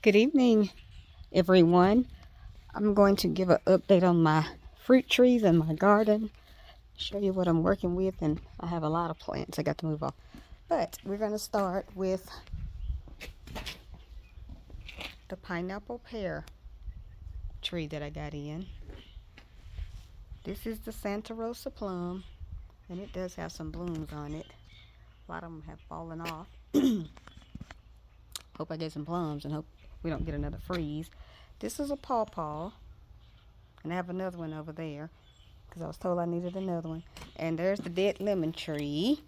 Good evening, everyone. I'm going to give an update on my fruit trees and my garden, show you what I'm working with, and I have a lot of plants I got to move off. But we're going to start with the pineapple pear tree that I got in. This is the Santa Rosa plum, and it does have some blooms on it. A lot of them have fallen off. Hope I get some plums and hope we don't get another freeze. This is a pawpaw, and I have another one over there because I was told I needed another one. And there's the dead lemon tree.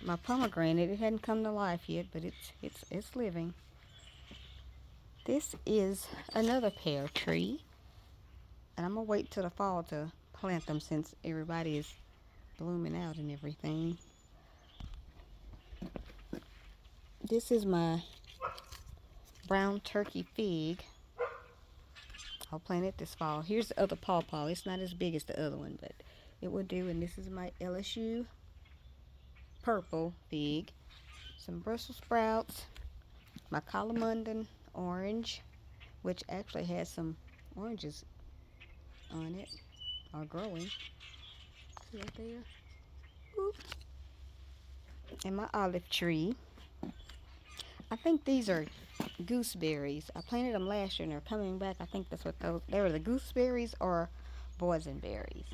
My pomegranate, it hadn't come to life yet, but it's living. This is another pear tree, and I'm gonna wait till the fall to plant them since everybody is blooming out and everything. This is my brown turkey fig. I'll plant it this fall. Here's the other pawpaw. It's not as big as the other one, but it will do. And this is my LSU purple fig. Some Brussels sprouts. My calamundan orange, which actually has some oranges on it, are growing. See right there? Oop. And my olive tree. I think these are gooseberries. I planted them last year and they're coming back. I think that's what those, they were the gooseberries or boysenberries.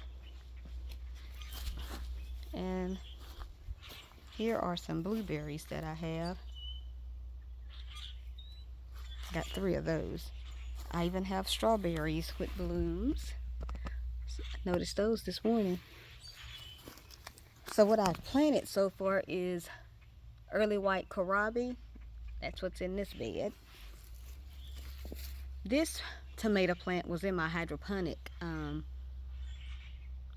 And here are some blueberries that I have. Got 3 of those. I even have strawberries with blooms. Noticed those this morning. So what I've planted so far is early white kohlrabi. That's what's in this bed. This tomato plant was in my hydroponic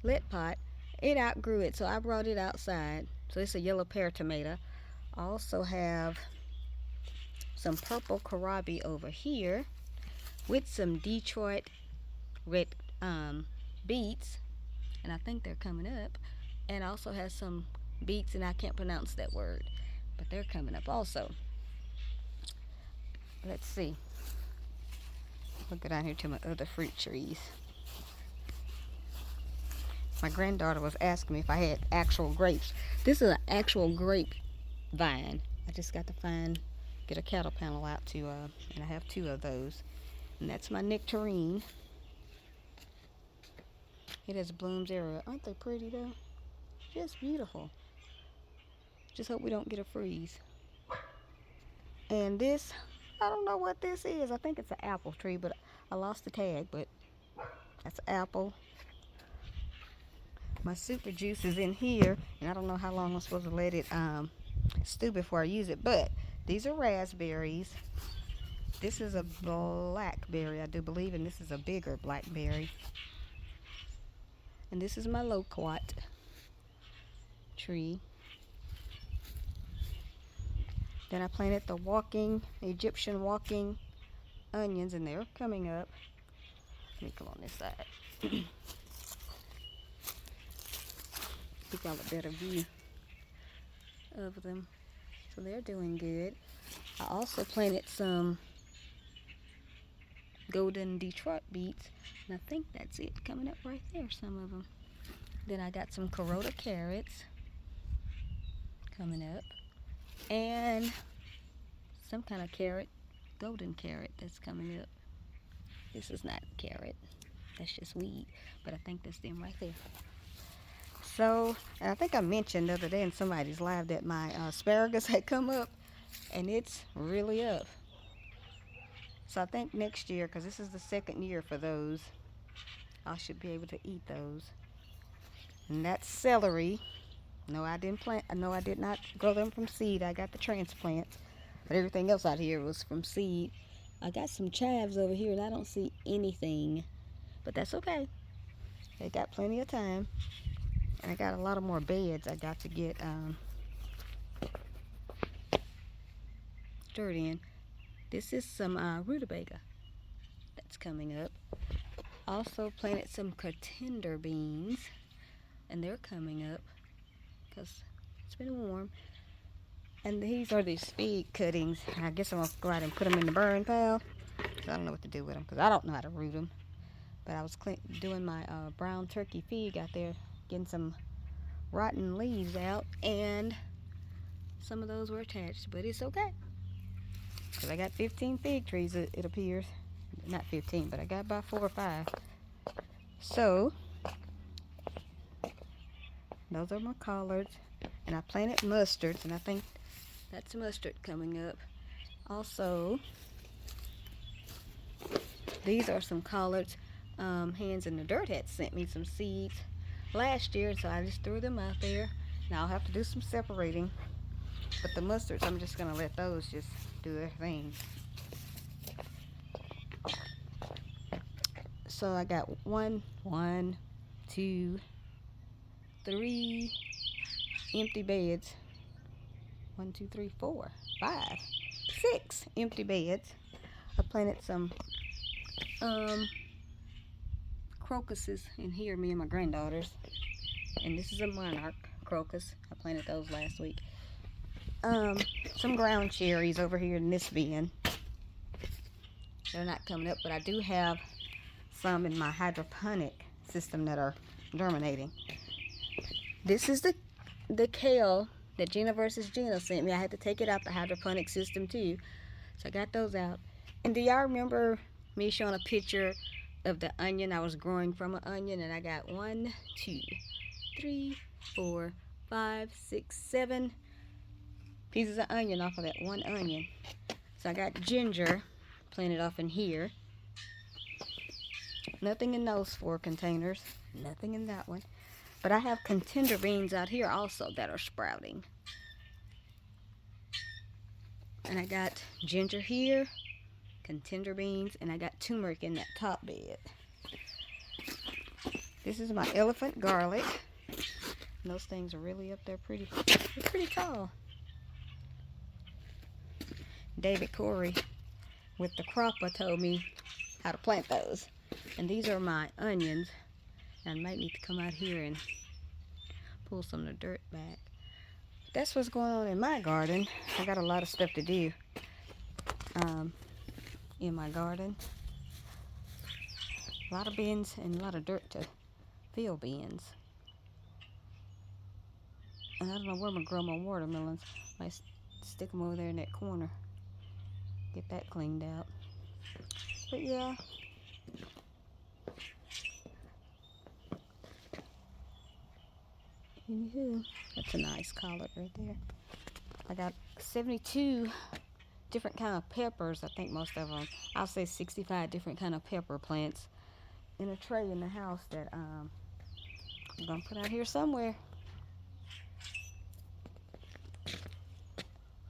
lit pot. It outgrew it, so I brought it outside. So it's a yellow pear tomato. I also have some purple kohlrabi over here with some Detroit red beets, and I think they're coming up. And also has some beets, and I can't pronounce that word, but they're coming up also. Let's see. We'll go down here to my other fruit trees. My granddaughter was asking me if I had actual grapes. This is an actual grape vine. I just got to get a cattle panel out to, and I have 2 of those. And that's my nectarine. It has blooms everywhere. Aren't they pretty though? Just beautiful. Just hope we don't get a freeze. And this, I don't know what this is. I think it's an apple tree, but I lost the tag, but that's an apple. My super juice is in here, and I don't know how long I'm supposed to let it stew before I use it, but these are raspberries. This is a blackberry, I do believe, and this is a bigger blackberry. And this is my loquat tree. Then I planted the Egyptian walking onions, and they're coming up. Let me come on this side. Give y'all a better view of them. So they're doing good. I also planted some golden Detroit beets, and I think that's it coming up right there, some of them. Then I got some Carota carrots coming up, and some kind of carrot, golden carrot, that's coming up. This is not carrot, that's just weed, but I think that's them right there. So, and I think I mentioned the other day in somebody's live that my asparagus had come up, and it's really up. So I think next year, because this is the 2nd year for those, I should be able to eat those. And that's celery. No, I did not grow them from seed. I got the transplants, but everything else out here was from seed. I got some chives over here, and I don't see anything, but that's okay. They got plenty of time. And I got a lot of more beds I got to get stirred in. This is some rutabaga that's coming up. Also planted some contender beans, and they're coming up because it's been warm. And these are these fig cuttings. I guess I'm going to go out and put them in the burn pile. I don't know what to do with them because I don't know how to root them. But I was doing my brown turkey fig out there, getting some rotten leaves out, and some of those were attached, but it's okay. Because I got 15 fig trees, it appears. Not 15, but I got about 4 or 5. So, those are my collards. And I planted mustards, and I think that's mustard coming up. Also, these are some collards. Hands in the Dirt had sent me some seeds last year, so I just threw them out there. Now I'll have to do some separating. But the mustards, I'm just going to let those just do their thing. So I got 1, 2, 3 empty beds. 1, 2, 3, 4, 5, 6 empty beds. I planted some crocuses in here, me and my granddaughters. And this is a monarch crocus. I planted those last week. Some ground cherries over here in this bin. They're not coming up, but I do have some in my hydroponic system that are germinating. This is the kale that Gina vs. Gina sent me. I had to take it out the hydroponic system too. So I got those out. And do y'all remember me showing a picture of the onion? I was growing from an onion, and I got 1, 2, 3, 4, 5, 6, 7 pieces of onion off of that one onion. So I got ginger planted off in here. Nothing in those 4 containers. Nothing in that one. But I have contender beans out here also that are sprouting. And I got ginger here, contender beans, and I got turmeric in that top bed. This is my elephant garlic. And those things are really up there they're pretty tall. David Corey with the Croppa told me how to plant those. And these are my onions. I might need to come out here and pull some of the dirt back. That's what's going on in my garden. I got a lot of stuff to do in my garden. A lot of bins and a lot of dirt to fill bins. And I don't know where I'm going to grow my watermelons. I might stick them over there in that corner. Get that cleaned out. But yeah. Anywho, that's a nice collard right there. I got 72 different kind of peppers. I think most of them. I'll say 65 different kind of pepper plants in a tray in the house that I'm gonna put out here somewhere.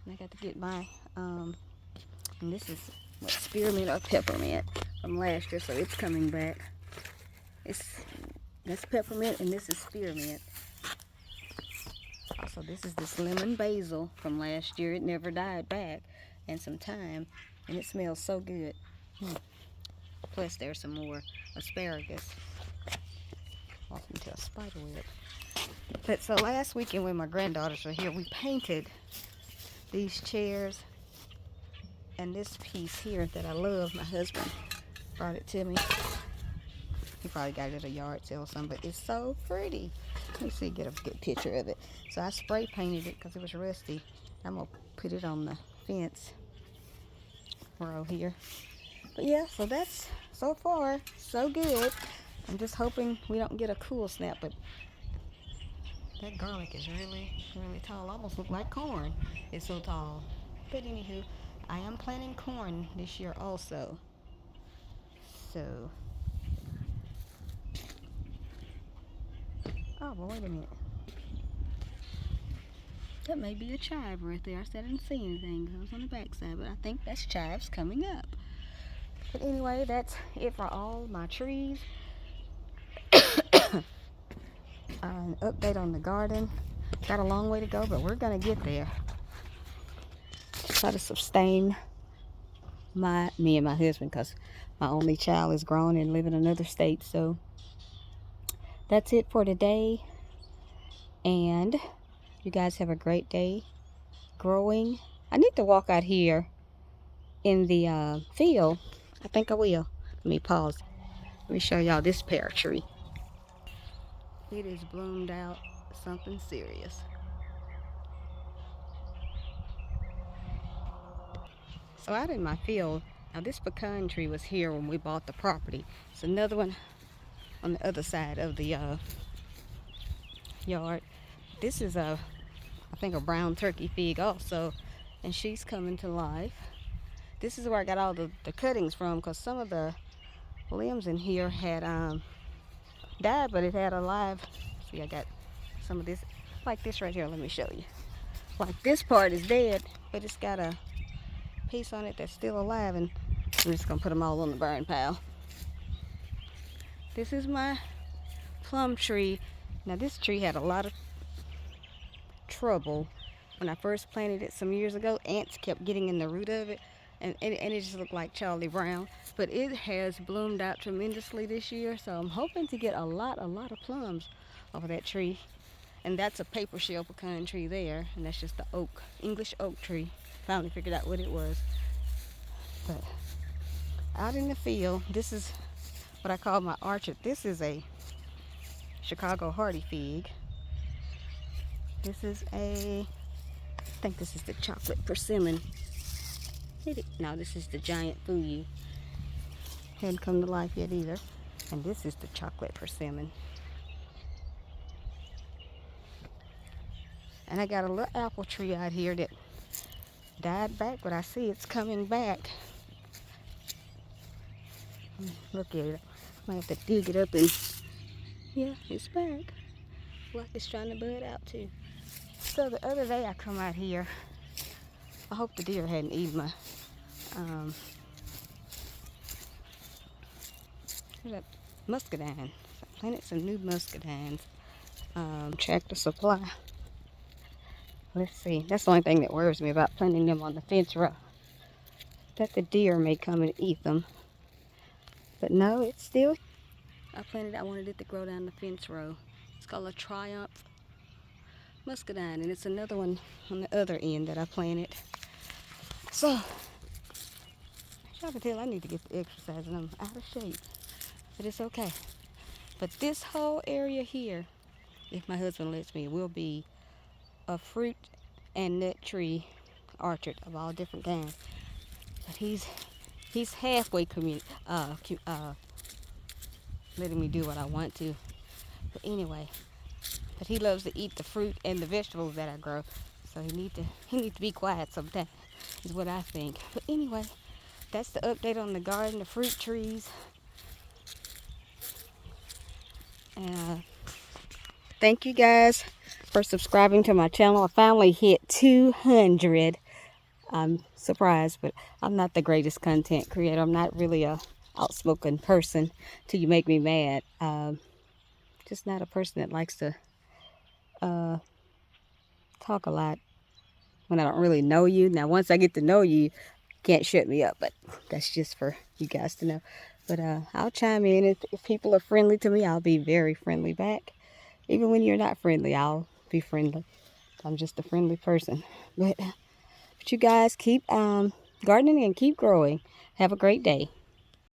And I got to get my and this is what, spearmint or peppermint from last year, so it's coming back. That's peppermint and this is spearmint. Also, this is this lemon basil from last year. It never died back in some time, and it smells so good. Plus, there's some more asparagus. Off into a spider web. But so last weekend when my granddaughters were here, we painted these chairs and this piece here that I love. My husband brought it to me. He probably got it at a yard sale or something, but it's so pretty. Let me see, get a good picture of it. So I spray painted it because it was rusty. I'm going to put it on the fence row here. But yeah, so that's so far so good. I'm just hoping we don't get a cool snap, but that garlic is really, really tall. Almost look like corn. It's so tall. But anywho, I am planting corn this year also. So, oh, well, wait a minute. That may be a chive right there. I said I didn't see anything because I was on the back side, but I think that's chives coming up. But anyway, that's it for all my trees. An update on the garden. Got a long way to go, but we're going to get there. Try to sustain me and my husband because my only child is grown and live in another state. So that's it for today. And you guys have a great day. growing. I need to walk out here in the field. I think I will. Let me pause. Let me show y'all this pear tree. It is bloomed out something serious. So out in my field, now this pecan tree was here when we bought the property. It's another one on the other side of the yard. This is I think a brown turkey fig also, and she's coming to life. This is where I got all the cuttings from, because some of the limbs in here had died, but it had a live. See, I got some of this, like this right here. Let me show you. Like this part is dead, but it's got a piece on it that's still alive, and I'm just gonna put them all on the burn pile. This is my plum tree. Now this tree had a lot of trouble when I first planted it some years ago. Ants kept getting in the root of it, and it just looked like Charlie Brown. But it has bloomed out tremendously this year, so I'm hoping to get a lot of plums off of that tree. And that's a paper shell pecan tree there, and that's just the oak, English oak tree. Finally figured out what it was. But out in the field, this is what I call my orchard. This is a Chicago hardy fig. This is I think this is the chocolate persimmon. No, this is the giant fuyu. Hadn't come to life yet either. And this is the chocolate persimmon. And I got a little apple tree out here that died back, but I see it's coming back. Look at it. I might have to dig it up, and yeah, it's back. Like it's trying to bud out too. So the other day I come out here. I hope the deer hadn't eaten my muscadine. I planted some new muscadines. Tractor Supply. Let's see. That's the only thing that worries me about planting them on the fence row. That the deer may come and eat them. But no, it's still. I wanted it to grow down the fence row. It's called a Triumph Muscadine, and it's another one on the other end that I planted. So, y'all can tell I need to get the exercise, and I'm out of shape. But it's okay. But this whole area here, if my husband lets me, will be a fruit and nut tree orchard of all different kinds. But he's halfway letting me do what I want to. But anyway, but he loves to eat the fruit and the vegetables that I grow. So he needs to be quiet sometimes, is what I think. But anyway, that's the update on the garden, the fruit trees. And thank you guys for subscribing to my channel. I finally hit 200. I'm surprised, but I'm not the greatest content creator. I'm not really a outspoken person till you make me mad. Just not a person that likes to talk a lot when I don't really know you. Now, once I get to know you, you can't shut me up, but that's just for you guys to know. But I'll chime in. If people are friendly to me, I'll be very friendly back. Even when you're not friendly, I'll be friendly. I'm just a friendly person. But you guys keep gardening and keep growing. Have a great day.